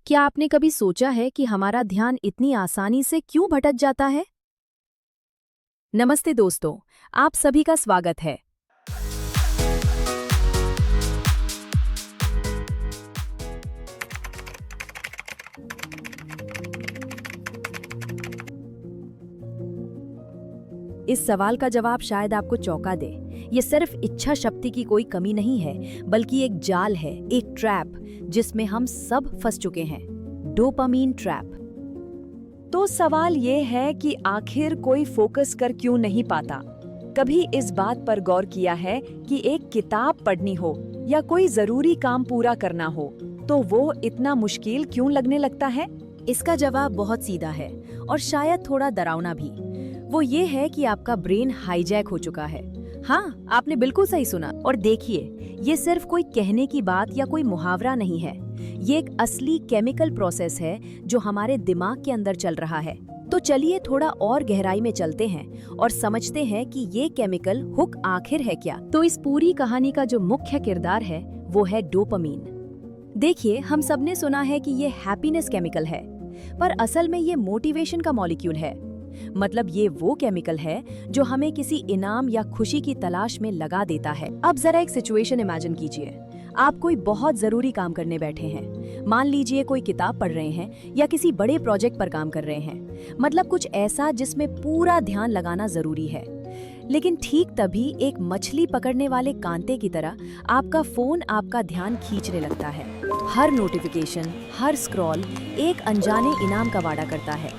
क्या आपने कभी सोचा है कि हमारा ध्यान इतनी आसानी से क्यों भटक जाता है? नमस्ते दोस्तों, आप सभी का स्वागत है। इस सवाल का जवाब शायद आपको चौंका दे। ये सिर्फ इच्छा शक्ति की कोई कमी नहीं है, बल्कि एक जाल है, एक ट्रैप जिसमें हम सब फंस चुके हैं। Dopamine trap. तो सवाल ये है कि आखिर कोई फोकस कर क्यों नहीं पाता? कभी इस बात पर गौर किया है कि एक किताब पढ़नी हो या कोई जरूरी काम पूरा करना हो तो वो इतना मुश्किल क्यों लगने लगता है? इसका जवाब बहुत सीधा है और शायद थोड़ा डरावना भी। वो ये है कि आपका ब्रेन हाईजैक हो चुका है। हाँ, आपने बिल्कुल सही सुना। और देखिए, ये सिर्फ कोई कहने की बात या कोई मुहावरा नहीं है। ये एक असली केमिकल प्रोसेस है जो हमारे दिमाग के अंदर चल रहा है। तो चलिए थोड़ा और गहराई में चलते हैं और समझते हैं कि ये केमिकल हुक आखिर है क्या। तो इस पूरी कहानी का जो मुख्य किरदार है वो है डोपामीन। देखिए, हम सबने सुना है कि ये हैप्पीनेस केमिकल है, पर असल में ये मोटिवेशन का मॉलिक्यूल है। मतलब ये वो केमिकल है जो हमें किसी इनाम या खुशी की तलाश में लगा देता है। अब जरा एक सिचुएशन इमेजिन कीजिए। आप कोई बहुत जरूरी काम करने बैठे हैं। मान लीजिए कोई किताब पढ़ रहे हैं या किसी बड़े प्रोजेक्ट पर काम कर रहे हैं। मतलब कुछ ऐसा जिसमें पूरा ध्यान लगाना जरूरी है। लेकिन ठीक तभी एक मछली पकड़ने वाले कांटे की तरह आपका फोन आपका ध्यान खींचने लगता है। हर नोटिफिकेशन, हर स्क्रॉल एक अनजाने इनाम का वादा करता है।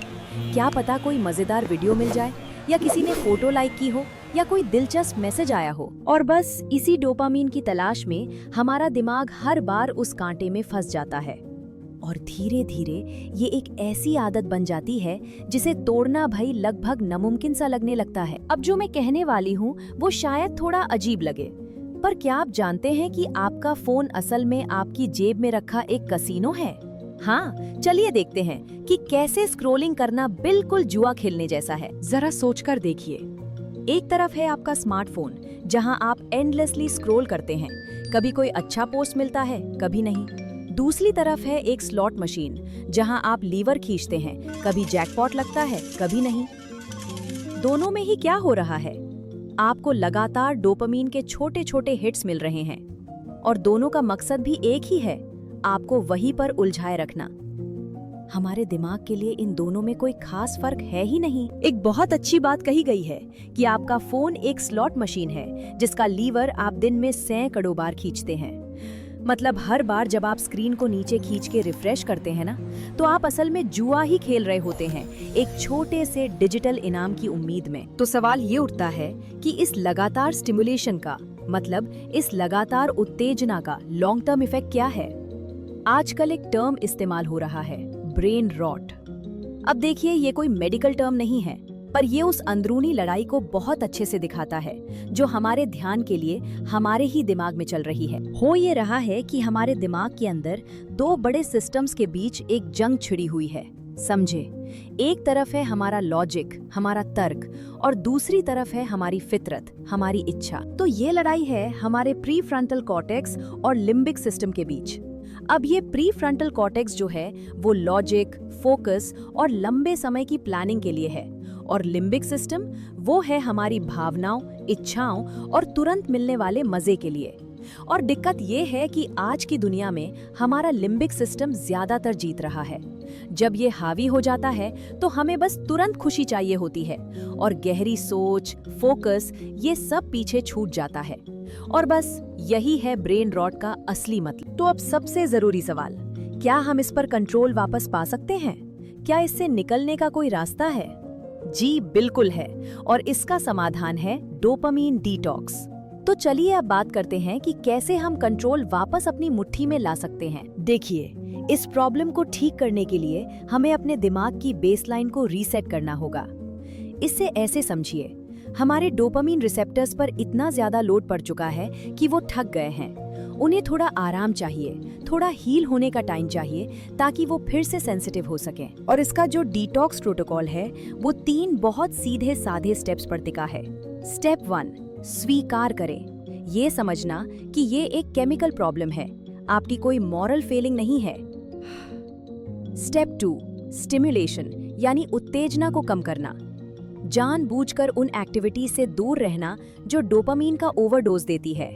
क्या पता कोई मजेदार वीडियो मिल जाए, या किसी ने फोटो लाइक की हो, या कोई दिलचस्प मैसेज आया हो। और बस इसी डोपामीन की तलाश में हमारा दिमाग हर बार उस कांटे में फंस जाता है। और धीरे धीरे ये एक ऐसी आदत बन जाती है जिसे तोड़ना भाई लगभग नामुमकिन सा लगने लगता है। अब जो मैं कहने वाली हूँ वो शायद थोड़ा अजीब लगे, पर क्या आप जानते हैं कि आपका फोन असल में आपकी जेब में रखा एक कसीनो है? हाँ, चलिए देखते हैं कि कैसे स्क्रॉलिंग करना बिल्कुल जुआ खेलने जैसा है। जरा सोचकर देखिए। एक तरफ है आपका स्मार्टफोन, जहां आप एंडलेसली स्क्रॉल करते हैं। कभी कोई अच्छा पोस्ट मिलता है, कभी नहीं। दूसरी तरफ है एक स्लॉट मशीन, जहां आप लीवर खींचते हैं। कभी जैकपॉट लगता है, कभी नहीं। दोनों में ही क्या हो रहा है? आपको लगातार डोपामीन के छोटे छोटे हिट्स मिल रहे हैं, और दोनों का मकसद भी एक ही है, आपको वहीं पर उलझाए रखना। हमारे दिमाग के लिए इन दोनों में कोई खास फर्क है ही नहीं। एक बहुत अच्छी बात कही गई है कि आपका फोन एक स्लॉट मशीन है जिसका लीवर आप दिन में सैकड़ों बार खींचते हैं। मतलब हर बार जब आप स्क्रीन को नीचे खींच के रिफ्रेश करते हैं ना, तो आप असल में जुआ ही खेल रहे होते हैं, एक छोटे से डिजिटल इनाम की उम्मीद में। तो सवाल ये उठता है कि इस लगातार स्टिमुलेशन का, मतलब इस लगातार उत्तेजना का लॉन्ग टर्म इफेक्ट क्या है? आजकल एक टर्म इस्तेमाल हो रहा है, ब्रेन रॉट। अब देखिए, ये कोई मेडिकल टर्म नहीं है, पर ये उस अंदरूनी लड़ाई को बहुत अच्छे से दिखाता है जो हमारे ध्यान के लिए हमारे ही दिमाग में चल रही है। हो ये रहा है कि हमारे दिमाग के अंदर दो बड़े सिस्टम्स के बीच एक जंग छिड़ी हुई है। समझे, एक तरफ है हमारा लॉजिक, हमारा तर्क, और दूसरी तरफ है हमारी फितरत, हमारी इच्छा। तो ये लड़ाई है हमारे प्री फ्रंटल कॉर्टेक्स और लिम्बिक सिस्टम के बीच। अब ये प्री फ्रंटल कॉर्टेक्स जो है वो लॉजिक, फोकस और लंबे समय की प्लानिंग के लिए है, और लिम्बिक सिस्टम वो है हमारी भावनाओं, इच्छाओं और तुरंत मिलने वाले मजे के लिए। और दिक्कत ये है कि आज की दुनिया में हमारा लिम्बिक सिस्टम ज्यादातर जीत रहा है। जब ये हावी हो जाता है तो हमें बस तुरंत खुशी चाहिए होती है, और गहरी सोच, फोकस, ये सब पीछे छूट जाता है। और बस यही है ब्रेन रॉट का असली मतलब। तो अब सबसे जरूरी सवाल, क्या हम इस पर कंट्रोल वापस पा सकते हैं? क्या इससे निकलने का कोई रास्ता है? जी बिल्कुल है, और इसका समाधान है डोपामीन डिटॉक्स। तो चलिए अब बात करते हैं कि कैसे हम कंट्रोल वापस अपनी मुट्ठी में ला सकते हैं। देखिए, इस प्रॉब्लम को ठीक करने के लिए हमें अपने दिमाग की बेसलाइन को रीसेट करना होगा। इससे ऐसे समझिए, हमारे डोपामीन रिसेप्टर्स पर इतना ज्यादा लोड पड़ चुका है कि वो थक गए हैं। उन्हें थोड़ा आराम चाहिए, थोड़ा हील होने का टाइम चाहिए, ताकि वो फिर से सेंसिटिव हो सकें। और इसका जो डिटॉक्स प्रोटोकॉल है वो 3 बहुत सीधे साधे स्टेप्स पर टिका है। स्टेप 1, स्वीकार करें। ये समझना कि ये एक केमिकल प्रॉब्लम है, आपकी कोई मॉरल फेलिंग नहीं है। स्टेप 2, स्टिमुलेशन यानी उत्तेजना को कम करना। जानबूझकर उन एक्टिविटी से दूर रहना जो डोपामीन का ओवरडोज देती है।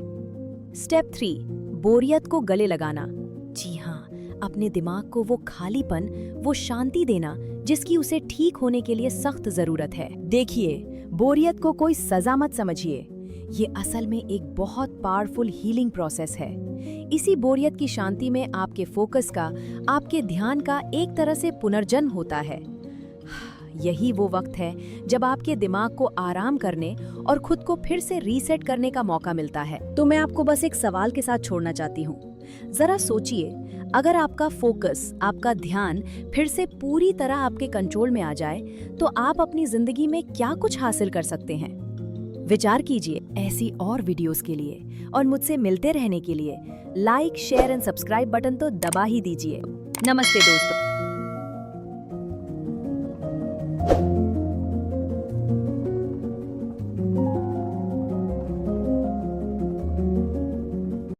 स्टेप 3, बोरियत को गले लगाना। जी हाँ, अपने दिमाग को वो खालीपन, वो शांति देना जिसकी उसे ठीक होने के लिए सख्त जरूरत है। देखिए, बोरियत को कोई सजा मत समझिए, ये असल में एक बहुत पावरफुल हीलिंग प्रोसेस है। इसी बोरियत की शांति में आपके फोकस का, आपके ध्यान का एक तरह से पुनर्जन्म होता है। यही वो वक्त है जब आपके दिमाग को आराम करने और खुद को फिर से रीसेट करने का मौका मिलता है। तो मैं आपको बस एक सवाल के साथ छोड़ना चाहती हूँ। जरा सोचिए, अगर आपका फोकस, आपका ध्यान फिर से पूरी तरह आपके कंट्रोल में आ जाए, तो आप अपनी जिंदगी में क्या कुछ हासिल कर सकते हैं? विचार कीजिए। ऐसी और वीडियोस के लिए और मुझसे मिलते रहने के लिए like, share and subscribe button तो दबा ही दीजिए। नमस्ते दोस्तों।